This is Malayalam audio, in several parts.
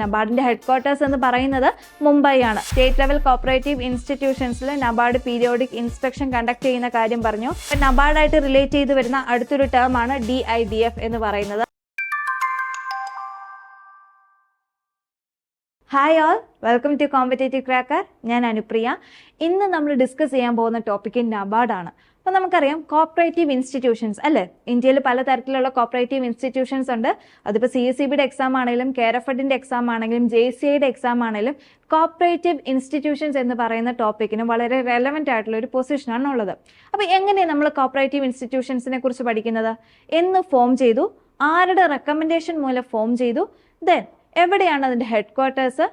നബാർഡിന്റെ ഹെഡ്ക്വാർട്ടേഴ്സ് എന്ന് പറയുന്നത് മുംബൈ ആണ്. സ്റ്റേറ്റ് ലെവൽ കോപ്പറേറ്റീവ് ഇൻസ്റ്റിറ്റ്യൂഷൻസിൽ നബാർഡ് പീരിയോഡിക് ഇൻസ്പെക്ഷൻ കണ്ടക്ട് ചെയ്യുന്ന കാര്യം പറഞ്ഞു. നബാർഡായിട്ട് റിലേറ്റ് ചെയ്ത് വരുന്ന അടുത്തൊരു ടേം ആണ് DIDF എന്ന് പറയുന്നത്. Hi all, welcome to Competitive Cracker. ഞാൻ അനുപ്രിയ. ഇന്ന് നമ്മൾ ഡിസ്കസ് ചെയ്യാൻ പോകുന്ന ടോപ്പിക്ക് നബാർഡാണ്. അപ്പോൾ നമുക്കറിയാം കോപ്പറേറ്റീവ് ഇൻസ്റ്റിറ്റ്യൂഷൻസ് അല്ലേ, ഇന്ത്യയിൽ പലതരത്തിലുള്ള കോപ്പറേറ്റീവ് ഇൻസ്റ്റിറ്റ്യൂഷൻസ് ഉണ്ട്. അതിപ്പോൾ CSEBയുടെ എക്സാം ആണെങ്കിലും KERAFEDന്റെ എക്സാം ആണെങ്കിലും JCIയുടെ എക്സാം ആണെങ്കിലും കോപ്പറേറ്റീവ് ഇൻസ്റ്റിറ്റ്യൂഷൻസ് എന്ന് പറയുന്ന ടോപ്പിക്കിന് വളരെ റെലവെന്റ് ആയിട്ടുള്ള ഒരു പൊസിഷനാണ് ഉള്ളത്. അപ്പോൾ എങ്ങനെയാണ് നമ്മൾ കോപ്പറേറ്റീവ് ഇൻസ്റ്റിറ്റ്യൂഷൻസിനെ കുറിച്ച് പഠിക്കുന്നത്? എന്ന് ഫോം ചെയ്തു, ആരുടെ റെക്കമെൻഡേഷൻ മൂലം ഫോം ചെയ്തു, ദെൻ എവിടെയാണ് അതിൻ്റെ ഹെഡ്ക്വാർട്ടേഴ്സ്,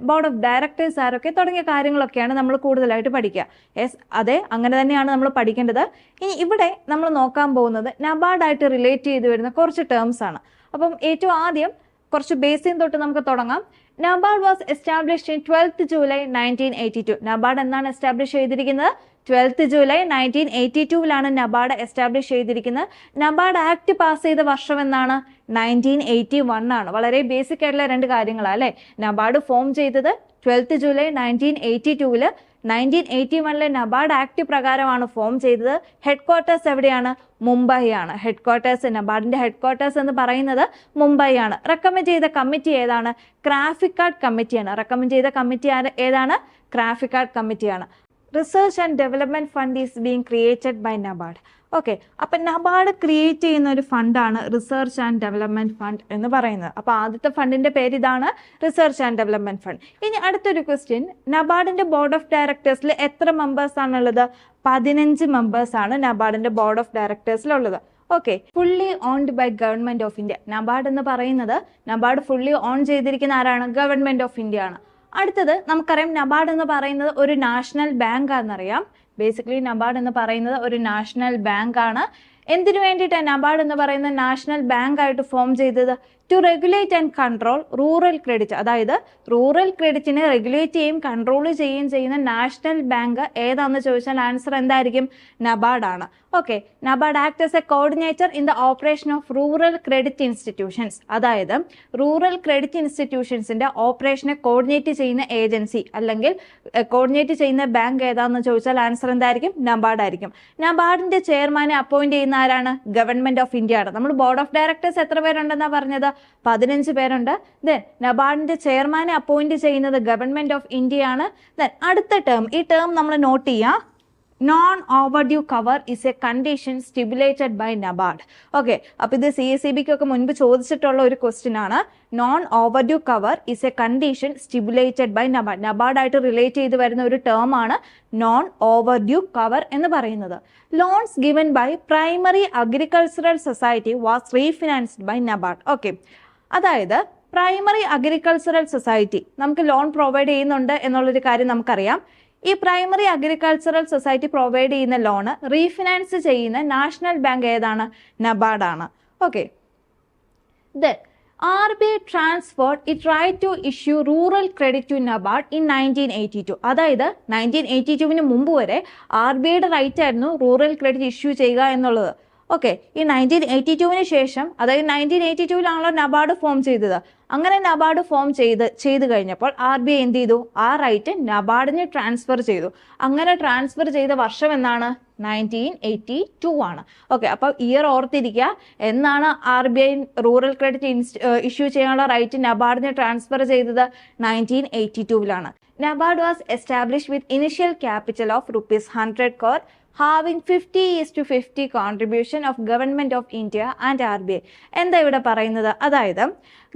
ബോർഡ് ഓഫ് ഡയറക്ടേഴ്സ് ആരൊക്കെ, തുടങ്ങിയ കാര്യങ്ങളൊക്കെയാണ് നമ്മൾ കൂടുതലായിട്ട് പഠിക്കുക. യെസ്, അതെ, അങ്ങനെ തന്നെയാണ് നമ്മൾ പഠിക്കേണ്ടത്. ഇനി ഇവിടെ നമ്മൾ നോക്കാൻ പോകുന്നത് നബാർഡായിട്ട് റിലേറ്റ് ചെയ്ത് വരുന്ന കുറച്ച് ടേംസ് ആണ്. അപ്പം ഏറ്റവും ആദ്യം കുറച്ച് ബേസിൻ തൊട്ട് നമുക്ക് തുടങ്ങാം. NABARD was established in 12th July 1982. NABARD എന്നാണ് എസ്റ്റാബ്ലിഷ് ചെയ്തിരിക്കുന്നത്? 12th July 1982 നബാർഡ് എസ്റ്റാബ്ലിഷ് ചെയ്തിരിക്കുന്നത്. നബാർഡ് ആക്ട് പാസ് ചെയ്ത വർഷം എന്നാണ്? 1981 ആണ്. വളരെ ബേസിക് ആയിട്ടുള്ള രണ്ട് കാര്യങ്ങളാണ് അല്ലേ. നബാർഡ് ഫോം ചെയ്തത് 12th July 1982. 1981 നബാർഡ് ആക്ട് പ്രകാരമാണ് ഫോം ചെയ്തത്. ഹെഡ്ക്വാർട്ടേഴ്സ് എവിടെയാണ്? മുംബൈ ആണ്. ഹെഡ്ക്വാർട്ടേഴ്സ്, നബാർഡിന്റെ ഹെഡ്ക്വാർട്ടേഴ്സ് എന്ന് പറയുന്നത് മുംബൈ ആണ്. റെക്കമെൻഡ് ചെയ്ത കമ്മിറ്റി ഏതാണ്? ക്രാഫിക്കാർഡ് കമ്മിറ്റിയാണ്. റെക്കമെൻഡ് ചെയ്ത കമ്മിറ്റി ഏതാണ്? ക്രാഫിക്കാർഡ് കമ്മിറ്റിയാണ്. Research and development fund is being created by NABARD. Okay, അപ്പം നബാർഡ് ക്രിയേറ്റ് ചെയ്യുന്ന ഒരു ഫണ്ടാണ് റിസർച്ച് ആൻഡ് ഡെവലപ്മെന്റ് ഫണ്ട് എന്ന് പറയുന്നത്. അപ്പോൾ ആദ്യത്തെ ഫണ്ടിന്റെ പേര് ഇതാണ്, റിസർച്ച് ആൻഡ് ഡെവലപ്മെന്റ് ഫണ്ട്. ഇനി അടുത്തൊരു ക്വസ്റ്റ്യൻ, നബാർഡിന്റെ ബോർഡ് ഓഫ് ഡയറക്ടേഴ്സിൽ എത്ര മെമ്പേഴ്സ് ആണുള്ളത്? 15 മെമ്പേഴ്സ് ആണ് നബാർഡിന്റെ ബോർഡ് ഓഫ് ഡയറക്ടേഴ്സിലുള്ളത്. Okay, fully owned by government of India. NABARD എന്ന് പറയുന്നത്, നബാർഡ് ഫുള്ളി ഓൺ ചെയ്തിരിക്കുന്ന ആരാണ്? ഗവൺമെന്റ് ഓഫ് ഇന്ത്യ ആണ്. അടുത്തത് നമുക്കറിയാം, നബാർഡ് എന്ന് പറയുന്നത് ഒരു നാഷണൽ ബാങ്ക് ആണെന്നറിയാം. ബേസിക്കലി നബാർഡ് എന്ന് പറയുന്നത് ഒരു നാഷണൽ ബാങ്ക് ആണ്. എന്തിനു വേണ്ടിയിട്ടാണ് നബാർഡ് എന്ന് പറയുന്ന നാഷണൽ ബാങ്ക് ആയിട്ട് ഫോം ചെയ്തത്? To regulate and control rural credit. അതായത് റൂറൽ ക്രെഡിറ്റിനെ റെഗുലേറ്റ് ചെയ്യും കൺട്രോൾ ചെയ്യുകയും ചെയ്യുന്ന നാഷണൽ ബാങ്ക് ഏതാണെന്ന് ചോദിച്ചാൽ ആൻസർ എന്തായിരിക്കും? നബാർഡ് ആണ്. Okay, NABARD act as A coordinator in the operation of rural credit institutions. അതായത് റൂറൽ ക്രെഡിറ്റ് ഇൻസ്റ്റിറ്റ്യൂഷൻസിന്റെ ഓപ്പറേഷനെ കോർഡിനേറ്റ് ചെയ്യുന്ന ഏജൻസി അല്ലെങ്കിൽ കോർഡിനേറ്റ് ചെയ്യുന്ന ബാങ്ക് ഏതാണെന്ന് ചോദിച്ചാൽ ആൻസർ എന്തായിരിക്കും? നബാർഡ് ആയിരിക്കും. നബാർഡിന്റെ ചെയർമാനെ അപ്പോയിന്റ് ചെയ്യുന്ന ആരാണ്? ഗവൺമെന്റ് ഓഫ് ഇന്ത്യ ആണ്. നമ്മൾ ബോർഡ് ഓഫ് ഡയറക്ടേഴ്സ് എത്ര പേരുണ്ടെന്നാ പറഞ്ഞത്? 15 പേരുണ്ട്. ദെൻ നബാർഡിന്റെ ചെയർമാനെ അപ്പോയിന്റ് ചെയ്യുന്നത് ഗവൺമെന്റ് ഓഫ് ഇന്ത്യ ആണ്. ദെൻ അടുത്ത ടേം, ഈ ടേം നമ്മൾ നോട്ട് ചെയ്യാം. Non overdue cover is a condition stipulated by NABARD. Okay, അപ്പൊ ഇത് CSEBക്കൊക്കെ മുൻപ് ചോദിച്ചിട്ടുള്ള ഒരു ക്വസ്റ്റ്യൻ ആണ്. Non overdue cover is a condition stipulated by NABARD. നബാർഡായിട്ട് റിലേറ്റ് ചെയ്ത് വരുന്ന ഒരു ടേം ആണ് നോൺ ഓവർഡ്യൂ കവർ എന്ന് പറയുന്നത്. Loans given by primary agricultural society was refinanced by NABARD. Okay, അതായത് പ്രൈമറി അഗ്രികൾച്ചറൽ സൊസൈറ്റി നമുക്ക് ലോൺ പ്രൊവൈഡ് ചെയ്യുന്നുണ്ട് എന്നുള്ളൊരു കാര്യം നമുക്കറിയാം. ഈ പ്രൈമറി അഗ്രികൾച്ചറൽ സൊസൈറ്റി പ്രൊവൈഡ് ചെയ്യുന്ന ലോണ് റീഫിനാൻസ് ചെയ്യുന്ന നാഷണൽ ബാങ്ക് ഏതാണ്? നബാർഡാണ്. Okay, then RBI transferred its right to issue rural credit to Nabard in 1982. അതായത് 1982 മുമ്പ് വരെ RBIയുടെ റൈറ്റ് ആയിരുന്നു റൂറൽ ക്രെഡിറ്റ് ഇഷ്യൂ ചെയ്യുക എന്നുള്ളത്. ഓക്കെ, ഈ 1982 ശേഷം, അതായത് 1982 നബാർഡ് ഫോം ചെയ്തത്. അങ്ങനെ നബാർഡ് ഫോം ചെയ്ത് കഴിഞ്ഞപ്പോൾ RBI എന്ത് ചെയ്തു? ആ റൈറ്റ് നബാർഡിന് ട്രാൻസ്ഫർ ചെയ്തു. അങ്ങനെ ട്രാൻസ്ഫർ ചെയ്ത വർഷം എന്നാണ്? 1982 ആണ്. ഓക്കെ, അപ്പൊ ഇയർ ഓർത്തിരിക്കുക. എന്നാണ് RBI റൂറൽ ക്രെഡിറ്റ് ഇഷ്യൂ ചെയ്യാനുള്ള റൈറ്റ് നബാർഡിന് ട്രാൻസ്ഫർ ചെയ്തത്? 1982. NABARD was establish with initial capital of ₹100 crore, having 50:50 contribution of government of India and RBI. എന്താ ഇവിടെ പറയുന്നത്? അതായത്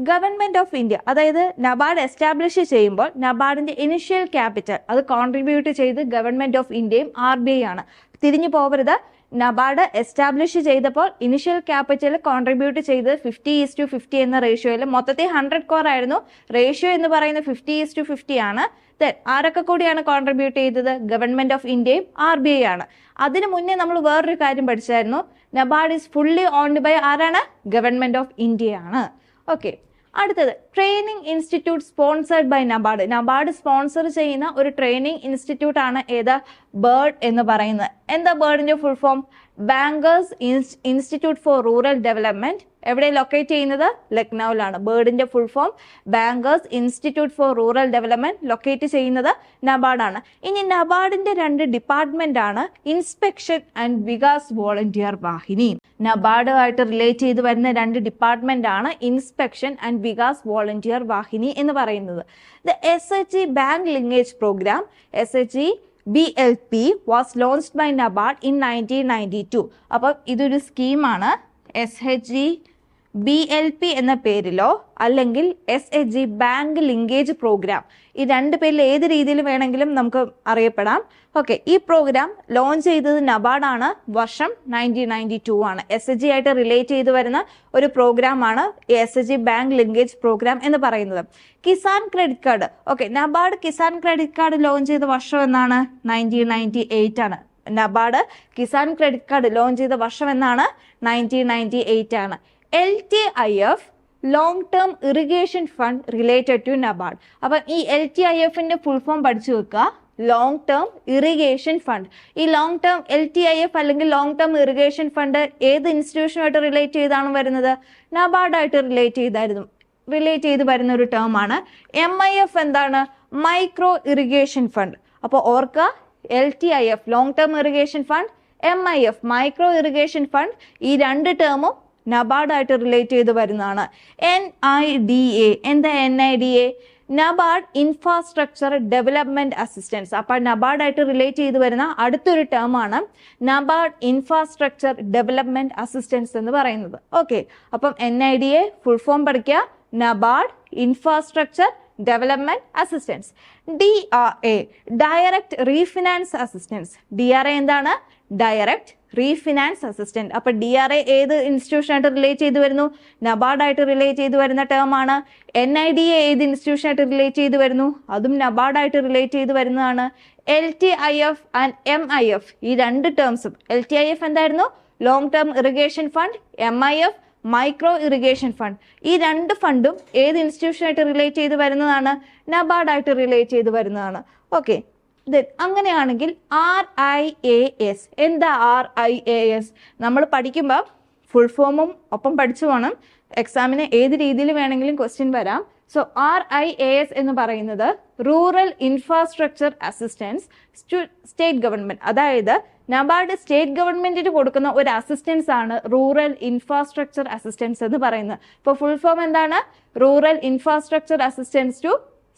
ഗവൺമെന്റ് ഓഫ് ഇന്ത്യ, അതായത് നബാർഡ് എസ്റ്റാബ്ലിഷ് ചെയ്യുമ്പോൾ നബാർഡിന്റെ ഇനിഷ്യൽ ക്യാപിറ്റൽ അത് കോൺട്രിബ്യൂട്ട് ചെയ്ത് ഗവൺമെന്റ് ഓഫ് ഇന്ത്യയും RBI ആണ്. തിരിഞ്ഞു പോകരുത്. നബാർഡ് എസ്റ്റാബ്ലിഷ് ചെയ്തപ്പോൾ ഇനിഷ്യൽ ക്യാപിറ്റൽ കോൺട്രിബ്യൂട്ട് ചെയ്ത് 50:50 എന്ന റേഷ്യോയിൽ, മൊത്തത്തിൽ 100 crore ആയിരുന്നു. റേഷ്യോ എന്ന് പറയുന്നത് 50:50 ആണ്. ആരൊക്കെ കൂടിയാണ് കോൺട്രിബ്യൂട്ട് ചെയ്തത്? ഗവൺമെന്റ് ഓഫ് ഇന്ത്യയും RBI ആണ്. അതിനു മുന്നേ നമ്മൾ വേറൊരു കാര്യം പഠിച്ചായിരുന്നു. NABARD is fully owned by ആരാണ്? ഗവൺമെന്റ് ഓഫ് ഇന്ത്യ ആണ്. ഓക്കെ, അടുത്തത് training institute sponsored by NABARD. NABARD sponsor ചെയ്യുന്ന ഒരു ട്രെയിനിങ് ഇൻസ്റ്റിറ്റ്യൂട്ട് ആണ് ഏത്? ബേർഡ് എന്ന് പറയുന്നത്. എന്താ ബേർഡിന്റെ full form? Bankers institute for rural development. എവിടെ ലൊക്കേറ്റ് ചെയ്യുന്നത്? ലക്നൌവിലാണ്. ബേർഡിന്റെ full form bankers institute for rural development, locate ചെയ്യുന്നത് നബാർഡാണ്. ഇനി നബാർഡിന്റെ 2 ഡിപ്പാർട്ട്മെന്റ് ആണ് inspection and Vikas volunteer Vahini. നബാർഡുമായിട്ട് റിലേറ്റ് ചെയ്ത് വരുന്ന 2 ഡിപ്പാർട്ട്മെന്റ് ആണ് inspection and Vikas volunteer Vahini എന്ന് പറയുന്നത്. The SHG bank linkage programme SHG-BLP was launched by Nabard in 1992. അപ്പോൾ ഇതൊരു സ്കീമാണ്. SHG-BLP എന്ന പേരിലോ അല്ലെങ്കിൽ SHG ബാങ്ക് ലിങ്കേജ് പ്രോഗ്രാം, ഈ 2 പേരിൽ ഏത് രീതിയിൽ വേണമെങ്കിലും നമുക്ക് അറിയപ്പെടാം. ഓക്കെ, ഈ പ്രോഗ്രാം ലോഞ്ച് ചെയ്തത് നബാർഡാണ്. വർഷം 1992 ആണ്. SHG ആയിട്ട് റിലേറ്റ് ചെയ്ത് വരുന്ന ഒരു പ്രോഗ്രാമാണ് SHG ബാങ്ക് ലിങ്കേജ് പ്രോഗ്രാം എന്ന് പറയുന്നത്. Kisan credit card, okay, NABARD Kisan credit card launch ചെയ്ത വർഷം എന്നാണ്? 1998 ആണ്. NABARD Kisan credit card launch ചെയ്ത വർഷം എന്നാണ്? 1998 ആണ്. LTIF long term irrigation fund related to NABARD. അപ്പം ഈ LTIFന്റെ ഫുൾ ഫോം പഠിച്ചു വെക്കുക. Long term irrigation fund. ഈ ലോങ് ടേം LTIF അല്ലെങ്കിൽ ലോങ് ടേം ഇറിഗേഷൻ ഫണ്ട് ഏത് ഇൻസ്റ്റിറ്റ്യൂഷനുമായിട്ട് റിലേറ്റ് ചെയ്താണ് വരുന്നത്? നബാർഡായിട്ട് റിലേറ്റ് ചെയ്ത് വരുന്ന ഒരു ടേം ആണ്. MIF എന്താണ്? Micro irrigation fund. അപ്പോൾ ഓർക്കുക, LTIF long term irrigation fund, MIF micro irrigation fund, ഈ 2 ടേമും നബാർഡായിട്ട് റിലേറ്റ് ചെയ്ത് വരുന്നതാണ്. NIDA എന്താ? NIDA NABARD infrastructure development assistance. അപ്പോൾ നബാർഡായിട്ട് റിലേറ്റ് ചെയ്ത് വരുന്ന അടുത്തൊരു ടേം ആണ് നബാർഡ് ഇൻഫ്രാസ്ട്രക്ചർ ഡെവലപ്മെന്റ് അസിസ്റ്റൻസ് എന്ന് പറയുന്നത്. ഓക്കെ, അപ്പം NIDA ഫുൾ ഫോം പഠിക്കുക. NABARD infrastructure development assistance. DRA direct refinance assistance. DRA എന്താണ്? Direct refinance assistant. അപ്പൊ DRA ഏത് ഇൻസ്റ്റിറ്റ്യൂഷനായിട്ട് റിലേറ്റ് ചെയ്ത് വരുന്നു? നബാർഡായിട്ട് റിലേറ്റ് ചെയ്ത് വരുന്ന ടേം ആണ്. NIDA ഏത് ഇൻസ്റ്റിറ്റ്യൂഷനായിട്ട് റിലേറ്റ് ചെയ്ത് വരുന്നു? അതും നബാർഡായിട്ട് റിലേറ്റ് ചെയ്ത് വരുന്നതാണ്. LTIF ആൻഡ് MIF ഈ 2 ടേംസും, LTIF എന്തായിരുന്നു? Long term irrigation fund, MIF micro irrigation fund, ഈ 2 ഫണ്ടും ഏത് ഇൻസ്റ്റിറ്റ്യൂഷനായിട്ട് റിലേറ്റ് ചെയ്ത് വരുന്നതാണ്? നബാർഡായിട്ട് റിലേറ്റ് ചെയ്ത് വരുന്നതാണ്. ഓക്കെ, അങ്ങനെയാണെങ്കിൽ RIAS എന്താ? RIAS നമ്മൾ പഠിക്കുമ്പോൾ ഫുൾ ഫോമും ഒപ്പം പഠിച്ചു പോകണം. എക്സാമിന് ഏത് രീതിയിൽ വേണമെങ്കിലും ക്വസ്റ്റ്യൻ വരാം. സോ RIAS എന്ന് പറയുന്നത് rural infrastructure assistance to state government. അതായത് നബാർഡ് സ്റ്റേറ്റ് ഗവൺമെന്റിന് കൊടുക്കുന്ന ഒരു അസിസ്റ്റൻസ് ആണ് റൂറൽ ഇൻഫ്രാസ്ട്രക്ചർ അസിസ്റ്റൻസ് എന്ന് പറയുന്നത്. ഇപ്പോൾ ഫുൾ ഫോം എന്താണ്? Rural infrastructure assistance to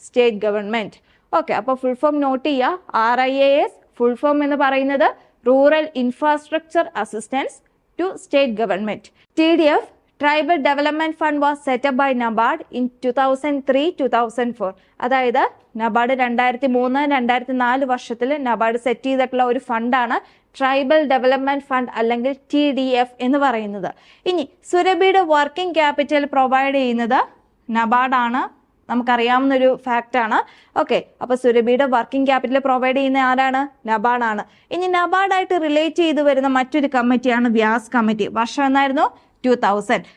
state government. Okay, അപ്പോൾ ഫുൾ ഫോം നോട്ട് ചെയ്യുക. RIAS ഫുൾ ഫോം എന്ന് പറയുന്നത് rural infrastructure assistance to state government. TDF tribal development fund was set up by NABARD in 2003-2004. അതായത് നബാർഡ് 2003-2004 വർഷത്തിൽ നബാർഡ് സെറ്റ് ചെയ്തിട്ടുള്ള ഒരു ഫണ്ടാണ് ട്രൈബൽ ഡെവലപ്മെന്റ് ഫണ്ട് അല്ലെങ്കിൽ TDF എന്ന് പറയുന്നത്. ഇനി സുരഭിയുടെ വർക്കിംഗ് ക്യാപിറ്റൽ പ്രൊവൈഡ് ചെയ്യുന്നത് നബാർഡാണ്. നമുക്കറിയാവുന്ന ഒരു ഫാക്റ്റ് ആണ്. ഓക്കെ, അപ്പൊ സുരഭിയുടെ വർക്കിംഗ് ക്യാപിറ്റൽ പ്രൊവൈഡ് ചെയ്യുന്ന ആരാണ്? നബാർഡാണ്. ഇനി നബാർഡായിട്ട് റിലേറ്റ് ചെയ്ത് വരുന്ന മറ്റൊരു കമ്മിറ്റിയാണ് വ്യാസ് കമ്മിറ്റി. വർഷം എന്നായിരുന്നു? 2000.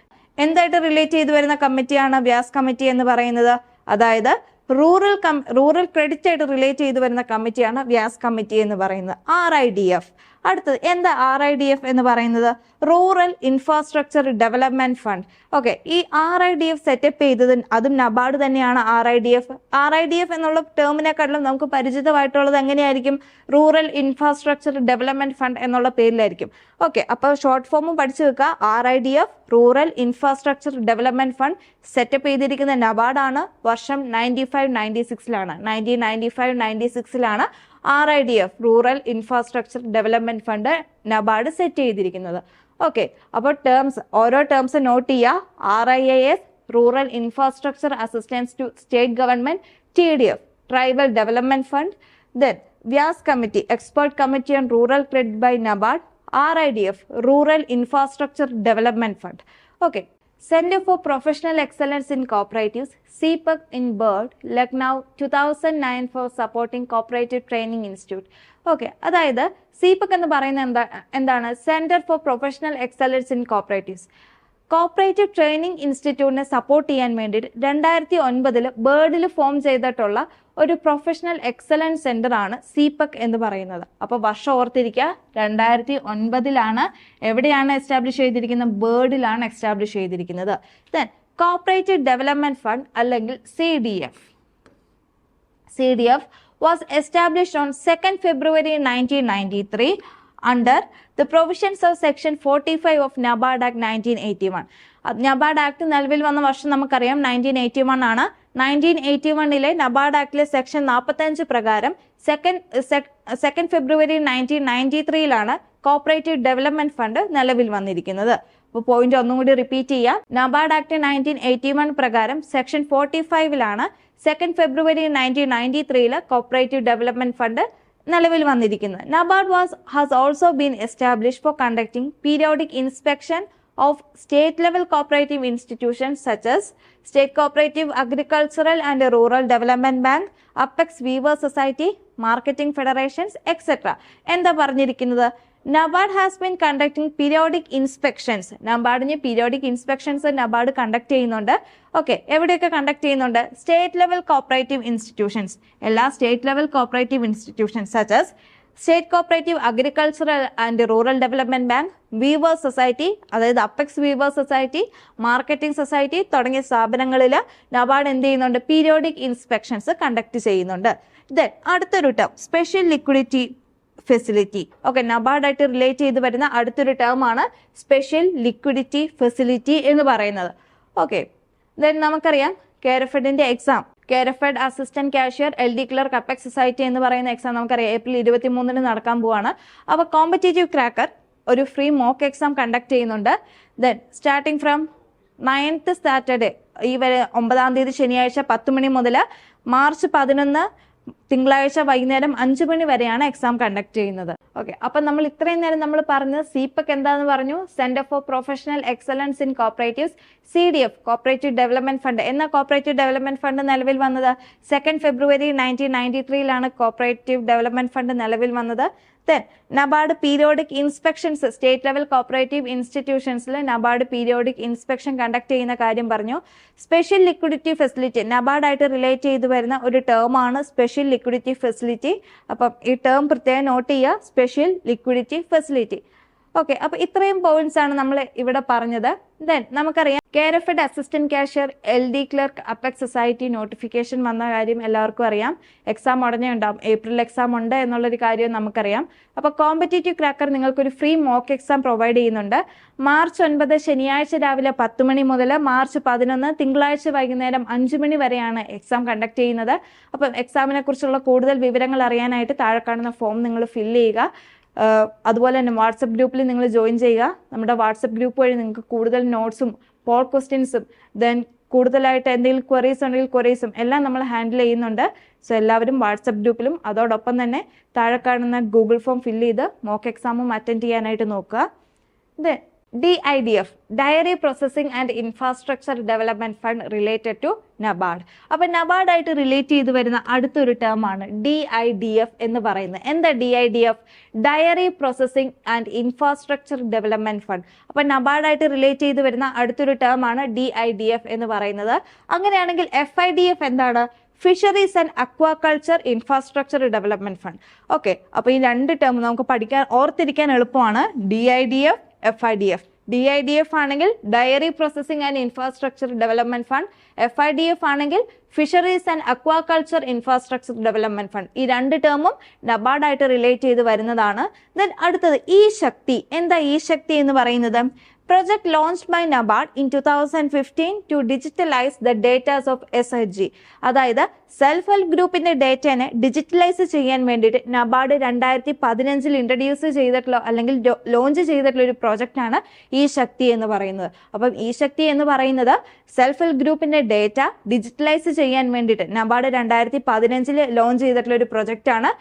എന്തായിട്ട് റിലേറ്റ് ചെയ്ത് വരുന്ന കമ്മിറ്റിയാണ് വ്യാസ് കമ്മിറ്റി എന്ന് പറയുന്നത്? അതായത് റൂറൽ ക്രെഡിറ്റ് ആയിട്ട് റിലേറ്റ് ചെയ്ത് വരുന്ന കമ്മിറ്റിയാണ് വ്യാസ് കമ്മിറ്റി എന്ന് പറയുന്നത്. RIDF അടുത്തത് എന്താ? RIDF എന്ന് പറയുന്നത് rural infrastructure development fund. Okay, ഈ RIDF സെറ്റപ്പ് ചെയ്തത് അതും നബാർഡ് തന്നെയാണ്. RIDF എന്നുള്ള ടേമിനെക്കാട്ടിലും നമുക്ക് പരിചിതമായിട്ടുള്ളത് എങ്ങനെയായിരിക്കും? റൂറൽ ഇൻഫ്രാസ്ട്രക്ചർ ഡെവലപ്മെന്റ് ഫണ്ട് എന്നുള്ള പേരിലായിരിക്കും. ഓക്കെ, അപ്പോൾ ഷോർട്ട് ഫോമും പഠിച്ചു വെക്കുക. RIDF rural infrastructure development fund set up ചെയ്തിരിക്കുന്ന നബാർഡാണ്. വർഷം 1995-96ലാണ്. 1995-96ലാണ് RIDF rural infrastructure development fund NABARD set ചെയ്തിരിക്കുന്നത്. ഓക്കെ, അപ്പോൾ ഓരോ ടേംസ് നോട്ട് ചെയ്യുക. RIAS rural infrastructure assistance to state government, TDF tribal development fund, then Vyas committee expert committee on rural credit by NABARD, RIDF rural infrastructure development fund. Okay, Center for Professional Excellence in Cooperatives, CPEC in Bird, Lucknow, 2009 for supporting Cooperative Training Institute. Okay, അതായത് CPEC എന്ന് പറയുന്നത് എന്താണ്? Centre for professional excellence in cooperatives. Cooperative training ഇൻസ്റ്റിറ്റ്യൂട്ടിനെ സപ്പോർട്ട് ചെയ്യാൻ വേണ്ടിയിട്ട് 2009 ബേർഡിൽ ഫോം ചെയ്തിട്ടുള്ള ഒരു പ്രൊഫഷണൽ എക്സലൻസ് സെന്റർ ആണ് CPEC എന്ന് പറയുന്നത്. അപ്പോൾ വർഷം ഓർത്തിരിക്കുക, 2009 എവിടെയാണ് എസ്റ്റാബ്ലിഷ് ചെയ്തിരിക്കുന്നത്? ബേർഡിലാണ് എസ്റ്റാബ്ലിഷ് ചെയ്തിരിക്കുന്നത്. ദെൻ കോപ്പറേറ്റീവ് ഡെവലപ്മെന്റ് ഫണ്ട് അല്ലെങ്കിൽ CDF was established on 2nd February 1993 under the provisions of Section 45 of Nabard Act 1981. NABARD act നിലവിൽ വന്ന വർഷം നമുക്കറിയാം 1981 ആണ്. 1981 നബാർഡ് ആക്ടിലെ സെക്ഷൻ 45 പ്രകാരം 2nd February 1993 cooperative development fund നിലവിൽ വന്നിരിക്കുന്നത്. അപ്പോൾ പോയിന്റ് ഒന്നും കൂടി റിപ്പീറ്റ് ചെയ്യാം. നബാർഡ് ആക്ട് 1981 പ്രകാരം section 45 2nd February 1993 cooperative development fund നിലവിൽ വന്നിരിക്കുന്നത്. NABARD has also been established for conducting periodic inspection of state level cooperative institutions such as State Cooperative, Agricultural and Rural Development Bank, Apex Weaver Society, Marketing Federations, etc. എന്താ പറഞ്ഞിരിക്കുന്നത്? Nabard has been conducting periodic inspections. നബാർഡിന് പീരിയോഡിക് ഇൻസ്പെക്ഷൻസ് നബാർഡ് കണ്ടക്ട് ചെയ്യുന്നുണ്ട്. ഓക്കെ, എവിടെയൊക്കെ കണ്ടക്ട് ചെയ്യുന്നുണ്ട്? സ്റ്റേറ്റ് ലെവൽ കോപ്പറേറ്റീവ് ഇൻസ്റ്റിറ്റ്യൂഷൻസ്, എല്ലാ state level cooperative institutions such as state cooperative, agricultural and rural development bank, weaver society, അതായത് apex weaver society, marketing society തുടങ്ങിയ സ്ഥാപനങ്ങളിൽ നബാർഡ് എന്ത് ചെയ്യുന്നുണ്ട്? പീരിയോഡിക് ഇൻസ്പെക്ഷൻസ് കണ്ടക്ട് ചെയ്യുന്നുണ്ട്. ദെൻ അടുത്തൊരു term special liquidity facility. Okay, നബാർഡായിട്ട് റിലേറ്റ് ചെയ്ത് വരുന്ന അടുത്തൊരു ടേം ആണ് സ്പെഷ്യൽ ലിക്വിഡിറ്റി ഫെസിലിറ്റി എന്ന് പറയുന്നത്. ഓക്കെ, ദെൻ നമുക്കറിയാം കെരഫെഡിന്റെ exam, Kerafed assistant cashier LD clerk apex society എന്ന് പറയുന്ന എക്സാം നമുക്കറിയാം April 23 നടക്കാൻ പോവാണ്. അപ്പോൾ കോമ്പറ്റേറ്റീവ് ക്രാക്കർ ഒരു ഫ്രീ മോക്ക് എക്സാം കണ്ടക്ട് ചെയ്യുന്നുണ്ട്. Then starting from 9th Saturday ഈ വരെ 9ാം തീയതി ശനിയാഴ്ച 10 മണി മുതൽ മാർച്ച് 11 തിങ്കളാഴ്ച വൈകുന്നേരം 5 മണി വരെയാണ് എക്സാം കണ്ടക്ട് ചെയ്യുന്നത്. ഓക്കെ, അപ്പം നമ്മൾ ഇത്രയും നേരം നമ്മൾ പറഞ്ഞത് CPEC എന്താന്ന് പറഞ്ഞു? Centre for professional excellence in cooperatives. CDF cooperative development fund. എന്നാ കോപ്പറേറ്റീവ് ഡെവലപ്മെന്റ് ഫണ്ട് നിലവിൽ വന്നത്? 2nd February 1993 cooperative development fund നിലവിൽ വന്നത്. Then NABARD periodic inspections, state level cooperative ഇൻസ്റ്റിറ്റ്യൂഷൻസിൽ നബാർഡ് പീരിയോഡിക് ഇൻസ്പെക്ഷൻ കണ്ടക്ട് ചെയ്യുന്ന കാര്യം പറഞ്ഞു. സ്പെഷ്യൽ ലിക്വിഡിറ്റി ഫെസിലിറ്റി, നബാർഡായിട്ട് റിലേറ്റ് ചെയ്ത് വരുന്ന ഒരു ടേം ആണ് സ്പെഷ്യൽ ലിക്വിഡിറ്റി ഫെസിലിറ്റി. അപ്പം ഈ ടേം പ്രത്യേകം നോട്ട് ചെയ്യുക, സ്പെഷ്യൽ ലിക്വിഡിറ്റി ഫെസിലിറ്റി. ഓക്കെ, അപ്പൊ ഇത്രയും പോയിന്റ്സ് ആണ് നമ്മൾ ഇവിടെ പറഞ്ഞത്. ദെൻ നമുക്കറിയാം Kerafed assistant cashier LD clerk apex society notification വന്ന കാര്യം എല്ലാവർക്കും അറിയാം. എക്സാം ഉടനെ ഉണ്ടാവും, April എക്സാം ഉണ്ട് എന്നുള്ളൊരു കാര്യം നമുക്കറിയാം. അപ്പോൾ കോമ്പറ്റേറ്റീവ് ക്രാക്കർ നിങ്ങൾക്കൊരു ഫ്രീ മോക്ക് എക്സാം പ്രൊവൈഡ് ചെയ്യുന്നുണ്ട്. മാർച്ച് 9 ശനിയാഴ്ച രാവിലെ 10 മണി മുതൽ മാർച്ച് 11 തിങ്കളാഴ്ച വൈകുന്നേരം 5 മണി വരെയാണ് എക്സാം കണ്ടക്ട് ചെയ്യുന്നത്. അപ്പം എക്സാമിനെ കുറിച്ചുള്ള കൂടുതൽ വിവരങ്ങൾ അറിയാനായിട്ട് താഴെ കാണുന്ന ഫോം നിങ്ങൾ ഫില്ല് ചെയ്യുക. അതുപോലെ തന്നെ വാട്സപ്പ് ഗ്രൂപ്പിൽ നിങ്ങൾ ജോയിൻ ചെയ്യുക. നമ്മുടെ വാട്സപ്പ് ഗ്രൂപ്പ് വഴി നിങ്ങൾക്ക് കൂടുതൽ നോട്ട്സും പോൾ ക്വസ്റ്റ്യൻസും ദെൻ കൂടുതലായിട്ട് എന്തെങ്കിലും ക്വറീസ് ഉണ്ടെങ്കിൽ ക്വറീസും എല്ലാം നമ്മൾ ഹാൻഡിൽ ചെയ്യുന്നുണ്ട്. സോ എല്ലാവരും വാട്സപ്പ് ഗ്രൂപ്പിലും അതോടൊപ്പം തന്നെ താഴെ കാണുന്ന ഗൂഗിൾ ഫോം ഫില്ല് ചെയ്ത് മോക്ക് എക്സാമും അറ്റൻഡ് ചെയ്യാനായിട്ട് നോക്കുക. Then DIDF dairy processing and infrastructure development fund related to NABARD. അപ്പൊ നബാർഡായിട്ട് റിലേറ്റ് ചെയ്ത് വരുന്ന അടുത്തൊരു ടേം ആണ് DIDF എന്ന് പറയുന്നത്. എന്താ DIDF? Dairy processing and infrastructure development fund. അപ്പൊ നബാർഡായിട്ട് റിലേറ്റ് ചെയ്ത് വരുന്ന അടുത്തൊരു ടേം ആണ് DIDF എന്ന് പറയുന്നത്. അങ്ങനെയാണെങ്കിൽ FIDF എന്താണ്? Fisheries and aquaculture infrastructure development fund. Okay, അപ്പൊ ഈ രണ്ട് ടേം നമുക്ക് ഓർത്തിരിക്കാൻ എളുപ്പമാണ്. DIDF, FIDF. DIDF ആണെങ്കിൽ dairy processing and infrastructure development fund. FIDF ആണെങ്കിൽ fisheries and aquaculture infrastructure development fund. ഈ രണ്ട് ടേമും നബാർഡായിട്ട് റിലേറ്റ് ചെയ്ത് വരുന്നതാണ്. ദെൻ അടുത്തത് ശക്തി. എന്താ ശക്തി എന്ന് പറയുന്നത്? Project launched by Nabard in 2015 to digitalize the data of SHG. അതായത് സെൽഫ് ഹെൽപ്പ് ഗ്രൂപ്പിന്റെ ഡേറ്റനെ ഡിജിറ്റലൈസ് ചെയ്യാൻ വേണ്ടിയിട്ട് നബാർഡ് 2015 ഇൻട്രൊഡ്യൂസ് ചെയ്തിട്ടുള്ള അല്ലെങ്കിൽ ലോഞ്ച് ചെയ്തിട്ടുള്ള ഒരു പ്രോജക്റ്റ് ആണ് ശക്തി എന്ന് പറയുന്നത്. അപ്പം ശക്തി എന്ന് പറയുന്നത് സെൽഫ് ഹെൽപ്പ് ഗ്രൂപ്പിന്റെ ഡേറ്റ ഡിജിറ്റലൈസ് ചെയ്യാൻ വേണ്ടിയിട്ട് നബാർഡ് 2015 ലോഞ്ച് ചെയ്തിട്ടുള്ള ഒരു പ്രോജക്റ്റ് ആണ്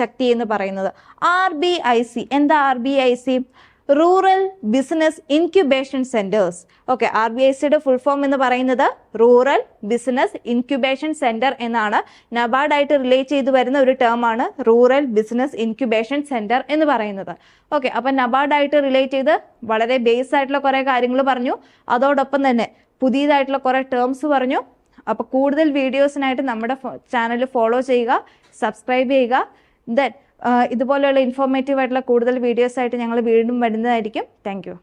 ശക്തി എന്ന് പറയുന്നത്. RBIC. എന്താ RBIC? Rural business incubation centres. Okay, RBICയുടെ ഫുൾ ഫോം എന്ന് പറയുന്നത് റൂറൽ ബിസിനസ് ഇൻക്യുബേഷൻ സെന്റർ എന്നാണ്. നബാർഡായിട്ട് റിലേറ്റ് ചെയ്ത് വരുന്ന ഒരു ടേം ആണ് റൂറൽ ബിസിനസ് ഇൻക്യുബേഷൻ സെന്റർ എന്ന് പറയുന്നത്. ഓക്കെ, അപ്പൊ നബാർഡായിട്ട് റിലേറ്റ് ചെയ്ത് വളരെ ബേസ് ആയിട്ടുള്ള കുറെ കാര്യങ്ങൾ പറഞ്ഞു. അതോടൊപ്പം തന്നെ പുതിയതായിട്ടുള്ള കുറെ ടേംസ് പറഞ്ഞു. അപ്പൊ കൂടുതൽ വീഡിയോസിനായിട്ട് നമ്മുടെ ചാനൽ ഫോളോ ചെയ്യുക, സബ്സ്ക്രൈബ് ചെയ്യുക. ദെൻ ഇതുപോലെയുള്ള ഇൻഫോർമേറ്റീവ് ആയിട്ടുള്ള കൂടുതൽ വീഡിയോസ് ആയിട്ട് ഞങ്ങൾ വീണ്ടും വരുന്നതായിരിക്കും. താങ്ക്